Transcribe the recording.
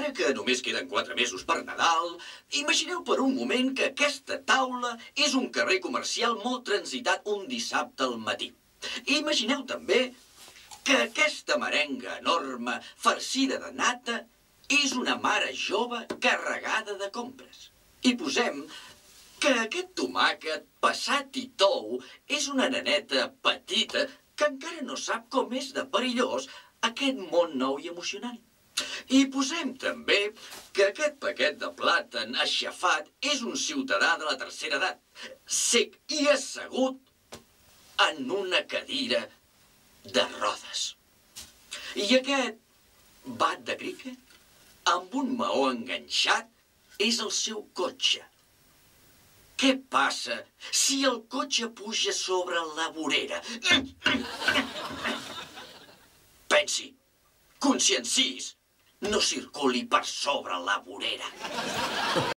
Ara que només queden 4 mesos per Nadal, imagineu per un moment que aquesta taula és un carrer comercial molt transitat un dissabte al matí. Imagineu també que aquesta merenga enorme, farcida de nata, és una mare jove carregada de compres. I posem que aquest tomàquet passat i tou és una neneta petita que encara no sap com és de perillós aquest món nou i emocionant. I posem també que aquest paquet de plàtan aixafat és un ciutadà de la tercera edat, cec i assegut en una cadira de rodes. I aquest bat de cricket amb un maó enganxat és el seu cotxe. Què passa si el cotxe puja sobre la vorera? Pensi, conscienciïs, no circuli per sobre la vorera.